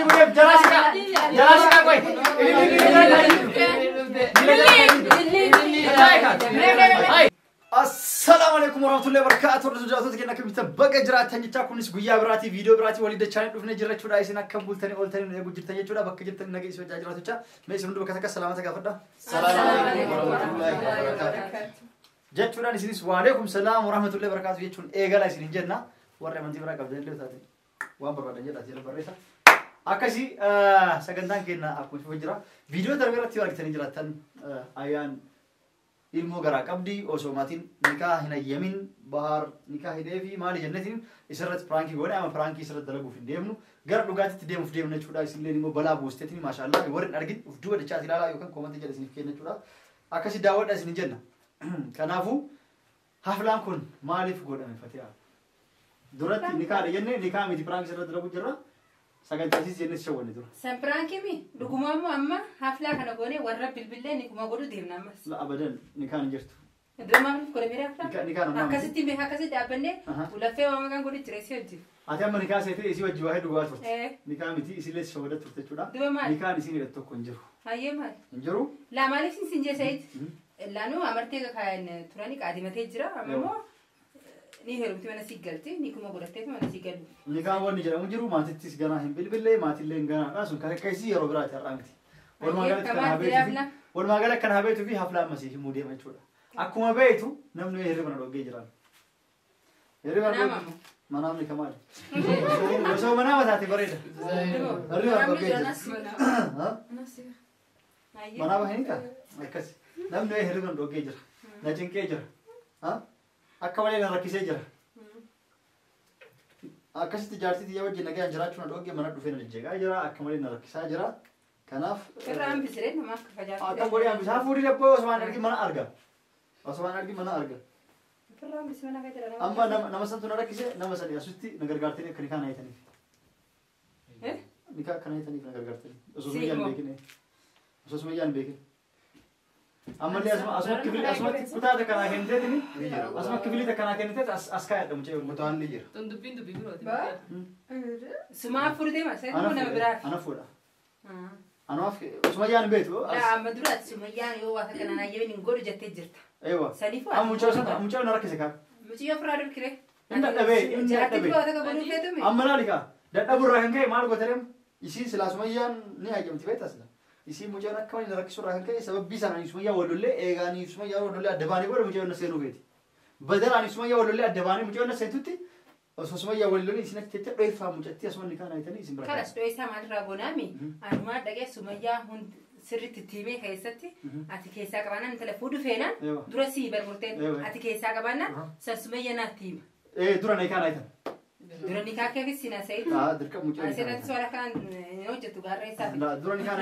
بقول جلاشك قوي السلام عليكم ورحمة الله وبركاته. رجعتوا كنا كم تبقى جرات تاني تاكل نس بيا براتي فيديو براتي وليد الشانل دوفنا جرات شو رايسنا كم بولتني قلتني نقول جرتني شو بقى جرتني نجي سوى جرات تجا ما يسمون دوبك كذا سلامة كافردا. السلام عليكم ورحمة الله وبركاته. جت شو راني سينس وعليكم السلام ورحمة الله وبركاته. جت شو إيجا لا سين جدنا ورا من تبرع قبل اللي ثاني وام برا دنيا ثاني بريسا. أكاسي سكندان كنا أكون في جرا فيديو ترى تيوار كتير جرات تان أيان ilmu garak abdi osomatin nikah hina yamin bahar nikah hidevi mali jannatin israt pranki gone ama pranki israt dalagu fi demnu gar dugati tidemu fi demnu chuda isileni mo bala bostetini mashallah warin argin ufdu wada chat ilala yokan comment jale sin fi chuda akasi dawada sin janna kanafu haflan kun malif godame fatiha durati nikah yenne nikah mi pranki israt dalagu jirra sagan tasis jenne shawone dur sam pranki mi dugumamu amma hafla kana gone warra bilbille nikuma godu dirna mas la abadan nikah njirtu drama mi kore mira hafla nikah akasiti me hakasi dabane ulafe mama kan godu tiresi oji ati amma nikah sete isi wajji wahe duga turte nikah miti isi les shawada turte chuda nikah isi ni retto konjiru haye mal injiru la malif sin sinje sayid lanu amarte ka kayan turani qadimate jira ammo ni herumti mana sigalti ni kuma godate mana sigalu nikah woni jira munjiru matitis gana him bilbille matille gana asun kare kaisi yaro bra taramti wal magala kan habetu fi hafla masih mudi ma chuda akuma beitu namnu heribana doge jira heribana manam ni kamal so manama tati barida heribana doge jira ha manama hinka akas namnu heribana doge jira najinke jira ha akawale na rakise jira akasi tijarti tiya wajji naga jira chuna doge mana dufena jega jira akawale na rakisa jira kanaf ram bisre na mak fajar akawale am bisa furi lebbo osman argi mana arga ram bisme na jira amma namasan tuna rakise namasan asutti nagar gartini kanika na itani nika kana itani nagar gartini ososmeyan bekine amma le asma kuta da kana kendetini asma kibili da kana kendet askaya da muje mutan lijir tundubin biro suma furde ma sai mo na bira ana fuda ana af sumayan betu la madurat sumayan yo wa kana na yebin ngodu jette jirta ايوه sanifu mucho na rakise ka mucho yo fradu kire inda dabe amma lalika da dabura kan kai mal goterem isi sila sumayan ni hajam tibetasla isi mucho na kamani rakisu rakan kai sabab bisa na sumaya wolulle egani sumaya wolulle adabani bor mucho na senu beti badala ni sumaya wolulle adabani mucho na setuti oso sumaya wolulle isi na tete doifa mucho ti asman ni kana itani isi braka kalas doisa mal ragonami anuma dage sumaya hun sirritti time keessatti ati keessa qabana intala fudu feena dura si barmurteen ati keessa qabana san sumaya na time dura nay kana itan dura nikah ke bisina sayid dirka mucho aselan sora kan nojetu garresa la dura nikah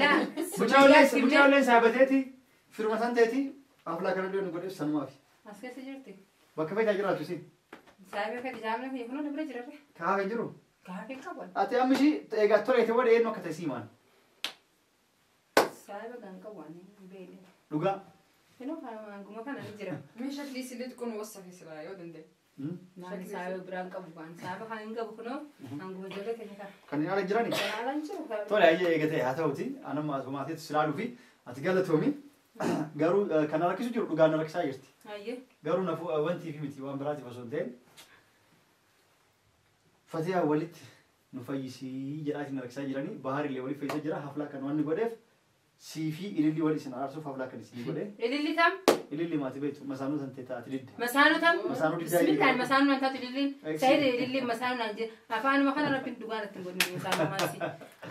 mucho le sabateti firmatan teti afla kana le ngode sanwa fi aske se jirti bakka fayda jira tusi sabe ka jamle fi kuno nabra jira ka ha jiru ka ke kabon ati amshi ega tole te wade no kata siman sabe kan kawani bele duga eno ka nguma kana jira me shakli silit kun wasafi sila yo dende nani sabe bran kabukan sabe kan inga bukuno anguma jole te ka kan ala jirani alan chiru tole aye egate hatawti anama somatit silalu fi ati galatomi garu kana rakisu jiru duga na rakisa yirti aye garu nafu wanti fi miti wan barati fasonten fatia walit nufayisi jirati na rakisa jirani bahari le wali fayisa jira hafla kan wani godef sifi ilili wali sina arsu hafla kan sini gode ilili tam ilili mati betu masanu tante ta tilid masanu tam masanu di bismillah masanu nan ta ilili sayid ilili masanu nan je afan ma kana rabbin dugana tin gonni masanu masi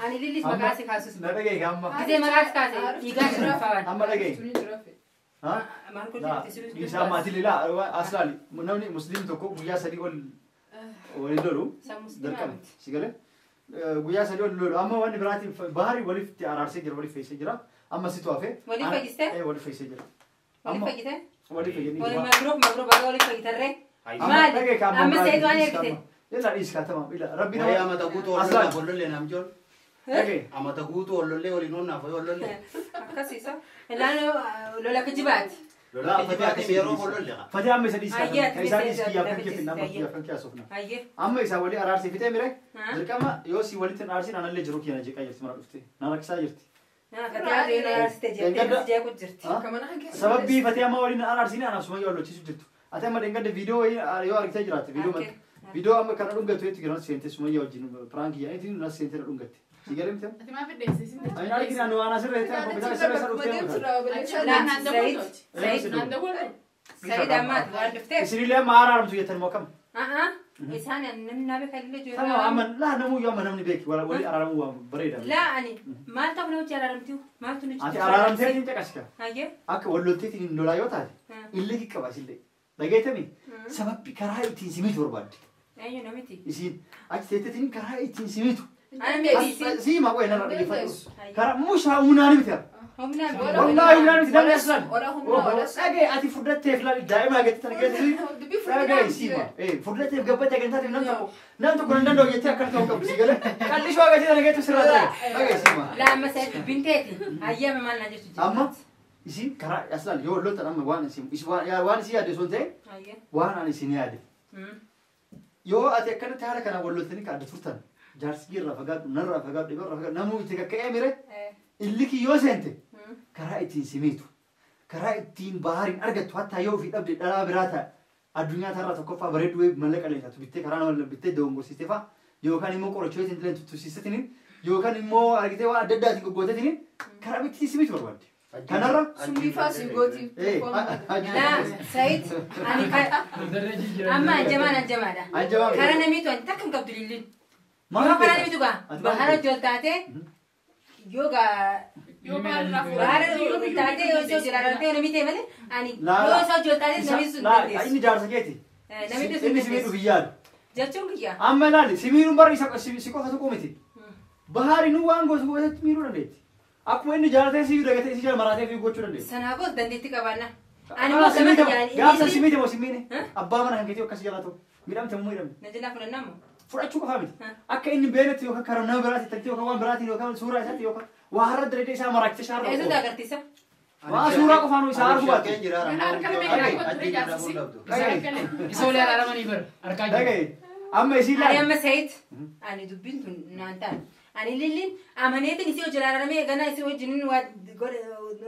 ani ilili magasi kasus na dage gamma kide magasi kase iga shira fawan amma dage ha marko tisiru isa mati lila aslali namni muslim to ko buya sadi wal dolu darkam sigale guya sadi wal dolu amma wani brati bahari wali ti ararse jira wali fayse jira amma sitwafe wali fayiste wali fayse jira wali fayite wali fayini wali mabruk baga wali fayitare mal amma sayid wani kite yalla iska tamam ila rabbina ya mata guto wala namjol amata guto wala wali nonna fa wala akasisa elano lola kijibat لا فتاة سيرو بولو لغا فتاة أمي سديس أيات كيسا مثل إسكي يا ذا كيف بتس- نعمل أيه. يا كيف أسوفنا أيه أما إذا ولي أرارسي فتاة ميرك ها ذكما يوسي ولي تنارسين أنا اللي جروكي أنا جيك أجرت مرة أفتي أنا كسا جرتي فتاة رينا استجابت جاي كنت جرتي كمان حكي سبب بي فتاة ما ولي أرارسين أنا سمعي ولا شيء جرتو أتى ما دينغ فيديو يو أركت جرات فيديو أما كان أدونغ تويت كنا سنتي سمعي وجين برانكي يعني تين ناس سنتي أدونغ سيجارم تام أنت ما في الدنيا أنا أركي أنا سر هتا بس سر سر لا سعيد سعيد أمات وعرفتك سيري ليه ما أرارم تويت المكان إنسان النبي خليه جوا تمام أما لا نمو يوم نمني بيك ولا ولي أرارم هو بريدة لا أني ما تبغى نوجي أرارمتيو ما تنوجي أنت أرارم تاني أنت كاسكا هاي أك ولوتي تين دولا يوتا إللي كي كباس إللي دقيقة سبب كراهي تنسميت ورباد أيوة نمتي يسين أكتيتين كراهي تنسميت أنا ميدي سي ما وين أنا رأيي فايز كرا مش هؤلاء مثلا هم نام والله هؤلاء مثلا أصلا ولا هم ولا أجي أتي فردت تفلا دائما أجي تتركز أجي سيما إيه فردت تف قبته كنتات نام تكون عندنا دوجة تأكل توكل سيجلا كل شوية أجي أنا جيت بسرعة أجي سيما لا مثلا بنتي أيام ما نجيت أما يسين كرا أصلا يو لو تنام وانا سيم إيش يا وانا سيا دسونتين أيه وانا أنا سينيادي يو أتي كنا تهارا كنا ولوتني كأدي فرتان جالس جير رفقات نر رفقات دبر رفقات نامو يتكا كأميرة اللي كي يوسنتي كرايتين سميتو كرايتين بحرين أرجع حتى يو في أبدي لا براتا الدنيا ترى تكفى بريد ويب ملك عليها تبتة كرانا ولا بتة دونغو سيستفا يو كان يمو كورة شوية تنتلين تسيستنين يو كان يمو أرجع واحد ددا تيجو قوتة تنين كرايتين سميتو رواد كنارا سمي فاسي قوتي لا سعيد أنا أما جمانا كرانا ميتو أنت كم قبض الليل ما كرانا ميتو كا بحر جلتاته يوغا بحر جلتاته يوسف جلالته نميته ماله أني يوسف جلتاته نميت لا إني جالس جيتي نميت إني سميتو بيجال جاتشون كيا أما لا سميرو بري سكو هاتو كوميتي بحري نو وانغو سكو سميرو نبيت أكو إني جالس سيجو دعيت سيجال مراتي في قوتشو نبيت سناقول دنديتي كبارنا أنا ما سمعت يعني جالس سميتي مو سميني أبا ما نحكي تيو كسي جالاتو ميرام تمو ميرام نجينا فلان نامو فرأتشو كفامي أكا إني بينت يوكا كرمنا براتي تلتيو كوان براتي يوكا سورة إساتي يوكا وهرد دريتي إسا مراكت شهر إيش ده كرتيسا ما سورة كفانو إسا عارفو باتي يسولي على رماني بر أركاجي دقي أما يسي لا أنا أما سعيد أنا دبنت نانتان أنا ليلين أمانيت نسيو جلال رمي أنا نسيو جنين واد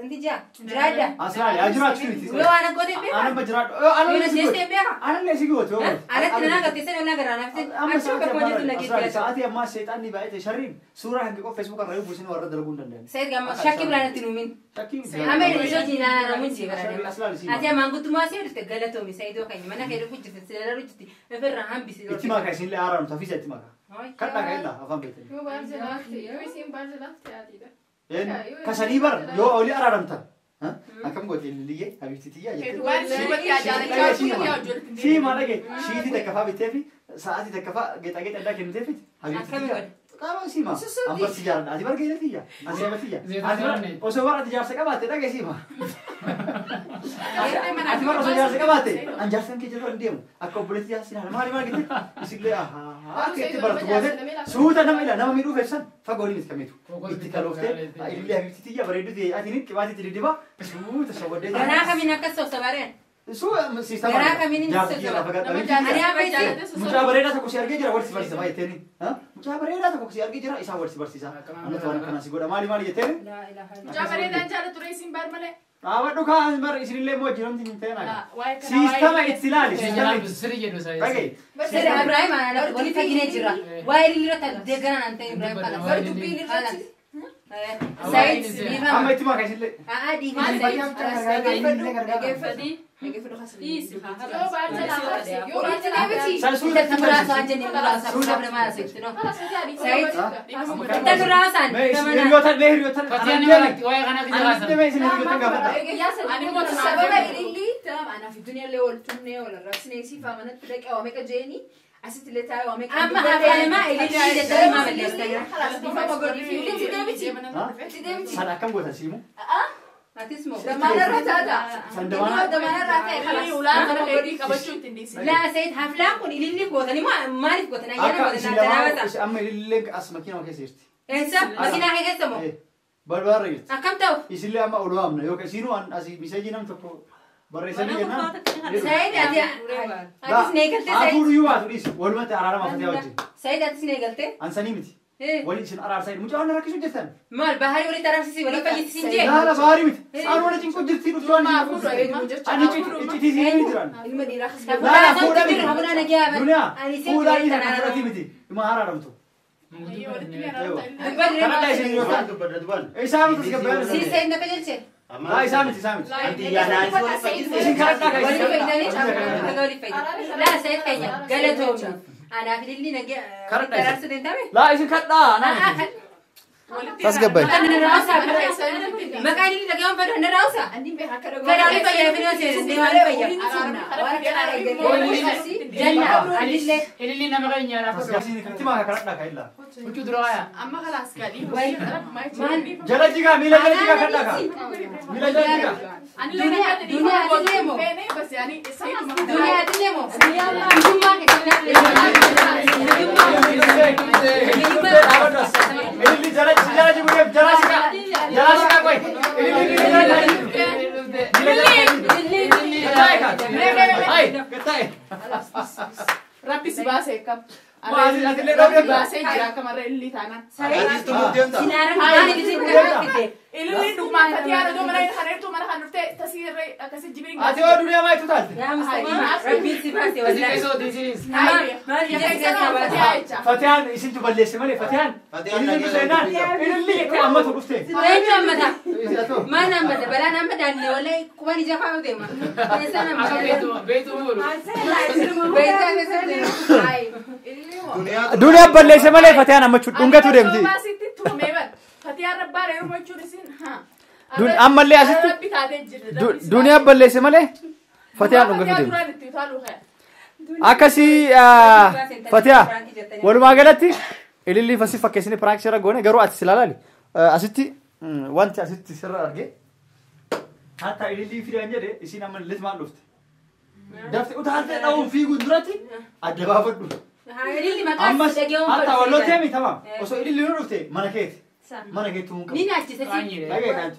أنت جا جرادا أصلاً أجرات شو لو أنا قدي بيها أنا بجرات أنا يونا ليش جست بيها أنا ليش يقول تو أنا تنا كرتيسا ولا كرانا أما أشوف كم وجدت نجيت ساعتي يا ساعتي أما سيطان دي بعيد شرين صورة هنجيبه فيسبوك أنا يبغى بسني ورد درجون دندن سعيد كم شاكي بلانا تنومين شاكي أما نسيو جينا رمون جيبنا أصلاً سيما أتى ما قلت ما سير تقلتهم سعيد وكاين ما أنا كيلو فجت سير رجتي مفر رحم بيصير إتما كايسين لي أرام تفيز إتما كذا كذا أفهم بيتني يو بارزلاتي يو يسين بارزلاتي عادي ده إن كساني بر يو أولي أرام تا ها أكمل قلت اللي حبيبتي تيجي سيما لقي شيء تكفى بتفي ساعتي تكفى جت أدا كم تفي حبيبتي كمان سيما أمبر سيجارة أدي بر جيلة فيها أسيا بفيها وسوار أدي جالس كبات تدا سيما أدي بر سيجارة كبات أنجاسن كي جلو عندهم أكو بوليتيا سينا ما لي كده يسيقلي كده بر تقوله سودا نميلا نما ميرو فيسن فقولي متكميتو إتكالوفته اللي حبيبتي تيجي بريدو دي أدينين كبات تريدي با سودا سودا أنا كمين أكسر سوارين سو سيستم Gara kami ini جات susah كده coba. فقط Ani apa itu? mucha barera tak kusi arge jira warsi barsi sama yeteni ha mucha barera tak kusi arge jira isa warsi barsi sa anu tuan kana si goda mali mali yeteni La ilaha illallah. جابري ده جاله تريسين بار ملء awak duka bar isrile mo jiron tin tena واي sistem itilali Jalan sistem besar je dosa. bagi Sir Ibrahim ana wali tagine jira. Wai lilo ta degana nante Ibrahim kala. Wai Baru lili. tupi kala. Said amma Ibrahim. itima kaisille Di يو بارزلاتي يو بارزلاتي saya sudah Kita merasa aja nih merasa sudah merasa itu no. Said. Kita merasa. me isiriotan me hiriotan Fatihan ni mana? Wah, kan aku anu jelasan. me isiriotan gafata السبب اللي تمام انا في الدنيا اللي قلتني ولا راسني سي فاهمه تلاقي اوامك جيني حسيت اللي تاعي اوامك أما هذا ما اللي ده ما بالله. خلاص دي ما بقول في انت دابتي انت دابتي sana kam gota simu هتسمع. لما انا رحت هذا لما انا رحت خلاص ولا انا بقول كبشو تنديسي لا سيد حفلة كون اللي كوتني ما عارف كوتنا يا akka أنا isilama كوتنا amma link asmakina wakesirti إنسا مكينا هيك اسمه barbar yirti أكم تو isille amma ulu amna yoka sinu an asi bisajinam tokko بريسني جنا سعيد أتسني قلت أقول سعيد يوات وليس والله تعرف ما فتي وجه سعيد أتسني قلت أنساني متي إيه وليس أنا سعيد مجا أنا ركيس جدا ما البحر ولا ترى سيسي ولا فايت سنجي لا باري متي أنا ولا جنكو جرتي رسول ما أنا أفوز أيد مجرد أنا تيجي جران المدينة خس لا فودا متي هبنا أنا جاب دنيا أنا سيف فودا متي أنا أنا متي ما هارا رمتو بدري كنا لا يصير يوتا دبل دبل إيه سامي تسكبر سيسي سعيد نكجلسه لا سامي سامي أنت يا ناس إيش كارتا ولي كايس فايداني ولي فايدة لا سعيد فايدة قالتهم أنا في اللي نجى ترى سدين تامي لا إيش كارتا أنا تسكبر أنا راسا ما قال لي لقيهم بدو أنا راسا عندي بها كذا فداري فيا في ناس ديواني فيا جنة علي اللي نمغين يا رب أنت ما كارتا كايلا وجود رواية أما خلاص قالي مان جلا جيجا ميلا جلا جيجا كارتا كا ميلا جلا جيجا دنيا تلمو بس يعني دنيا تلمو أنتم ما اللي جلا جيجا جلا شكا كوي ربي سباسة كم ما أدري أدري ربي سباسة جرا كمرة اللي ثانا أنت تموتين تا سنارم ما نجيب كذا اللي دوما فتيارة دوما لا يخرجتوا ما نخرج تسير كسر جبرين أتي ودنيا ما يتوتال يا مستقيم ربي سباسي ولا ما نجيب فتيان إيش أنتوا بلش مالي فتيان اللي بسينان اللي كأمة تقصتي وين نمتا ما نمتا بلا نمتا اللي ولا كمان يجي خاو ديما إنسان نمتا بيتو مولو دنيا بلش مالي فتيان أما شو دونك تودم دي فتيار ربار يوم ما تشوفين ها دون أما اللي أشوف دنيا بلش مالي فتيان دونك تودم أكاسي فتيا ولما قالتي اللي فسي فكسني براك شرا غوني غرو اتسلالالي اسيتي وانت اسيتي سر ارغي حتى اللي في انجدي اسينا من لزما لفت دفت وتحت داو في غدرتي ادبابدو اللي ما كان اما سجيهم حتى ولو تيمي تمام وسو اللي لفت منكيت تمون نينا أتي سسي دغه كان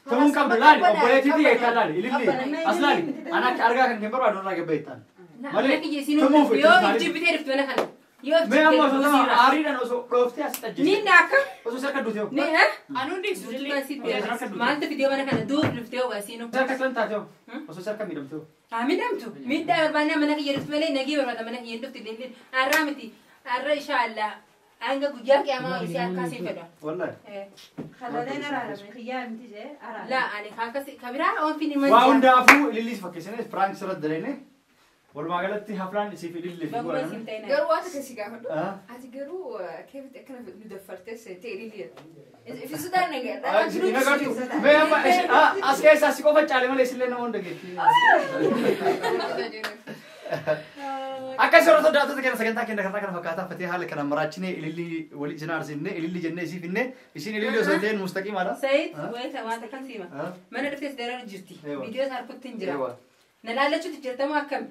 تمون كم دلالي وبيتي دي كدالي اللي اصلالي انا ارغا كان كبر ادون راغ بيتان مالك يسينو يو يجيب بتعرف وانا خلا يو ما ما سلام اريدن وسو روفتي استجي نين ناكا وسو سرك دوتيو نين ها أنا نديك ما أنت فيديو وانا خلا دور نفتيو واسينو سرك كلن تاتيو وسو سرك ميدمتو ميدمتو ميدا بربانا منك يرفت ملي نجيب بربانا منك يندفت الليل أرامتي أرى إن شاء الله أنجا جوجاك يا ما يصير كاسي فدا والله خلادين أرى خيار متجه أرى لا أنا كاسي كبيرة أو فيني من واون دافو اللي فكسنه فرانك سرد دلينه والما قالت حفلان سي في اللي في بقول قرانا سنتين قرواتك كسيجا اه أتقرو كيف تكنا ندفرت تيري ليه في السودان نقدر ina gartu me amma aske sa siko facciale male sille no monde che akkasoro dato che saganta che kana fakata fati hal kana marachine illi wali jinar sinne illi jenne si finne isin illi so den mustaqim ala سيد وين وانت كان سيما ما نعرف تدرر جرتي فيديو صار كنت تنجرا نلالچو تجرتا ما كم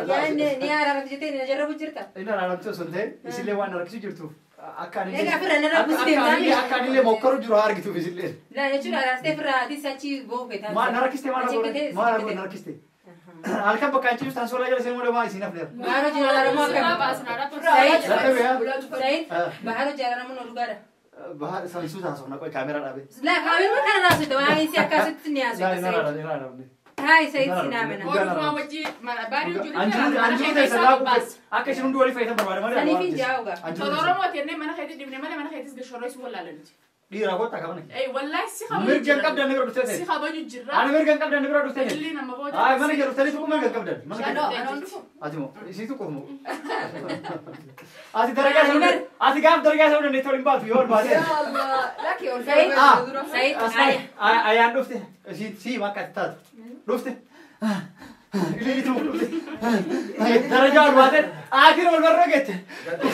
يعني ني ارا رجتي نجرب جرتا ina raramto sonte isille wan raksu jirtu akkani Ega fira na rabu stemani akkani le mokkaru jiru hargitu bisille لا يجوا على سفر هذه ساتشي بو كده ma narakiste ma narakiste alkan bakkanchi stan sola jala semo ma isina fler بحر جرا رمو كم سيد بحر جرا رمو نلقارا bahar san susa so na koy kamera dabe لا كامل ما كان ناسو تو هاي سي اكاسيت نيازو la ina هاي سيد سينامنا anjuru de salaku akka shundu wali fayta barbare male سني في جاوغا dira ko takabane أي والله mirgan qabda nibra dutete سيخا بنو جرا ana mirgan qabda nibra dutete اللي نما بوجه ay mana ke dutete ko mirgan qabda أنا أندفو atimo isitu ko mo ati daraga sunu ati gam daraga sunu ne tolin ba yor ba يا الله لك يا سيد ay an dufte si makatat dufte اللي تو درجة الوادر آخر والبرقة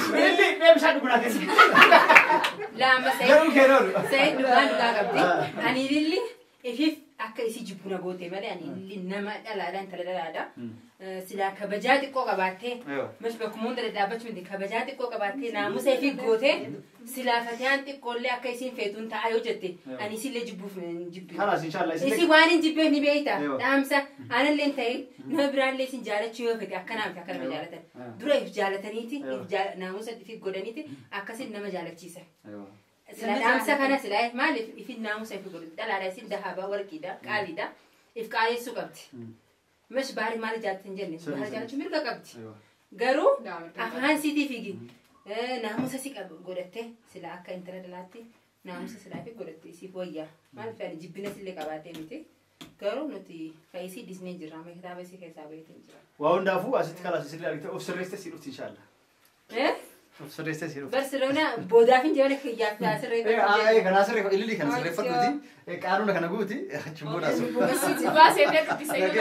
اللي بيمشي نقول لا ما جرو سيد كيرور سيد دوغان دوغا قبدي أنا اللي إفيف akka isi jibbuna goote malee ani nama dhalaadhaan intala dhalaadha. Silaa kabajaa xiqqoo qabaattee mas bakkuma hunda dhadhaabachuu miti kabajaa xiqqoo qabaattee naamusa ifii gootee silaa fatiyaan xiqqoollee akka isiin feetuun ta'a yoo jette ani isillee jibbuuf jibbi. Kanaas inshallah isi waan hin jibbeef ni beeyta dhaamsa anallee hin ta'in nama biraallee isin jaalachuu yoo fedhe akkanaaf akkanama jaalatan dura if jaalataniiti naamusa ifii godhaniiti akkasin nama jaalachiisa. Sila dhaamsa kana sila maaliif ifin naamusa ifii godhu dhalaadha isin dahaba warqiidha qaaliidha if qaaleessuu qabdi. Mesh baari maal jaalatan jenne baari jaalachuu mirga qabdi. Garuu afaan sitii figi naamusa si godhatte sila akka intala dhalaatti naamusa silaa fi godhatte siif wayyaa maaliif ani jibbina sillee qabaatee miti. Garuu nuti faayisii disnee jirra amma kitaaba isii keessaa baay'atee jira. Waa hundaafuu asitti kalaas isillee argite of sirreessite si dhufti inshallah. Of sirreessite si dhufti. Barsiloona boodaaf hin jabane kiyyaaf sirreeffatu. Kanaa sirreeffatu ililii kana sirreeffatuuti qaanuna kana guuti chimboodhaas. Baasee beekutti seeyyuu.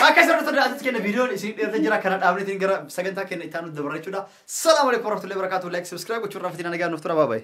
Akka sirriitti asitti kenna viidiyoon isin dheerata jira kana dhaabnetiin gara sagantaa kenna itti aanu dabarra jechuudha. Salaamu alaikum warahmatullahi wabarakatuh. Like subscribe gochuun raafitiin nagaa nuuf tura baabaye.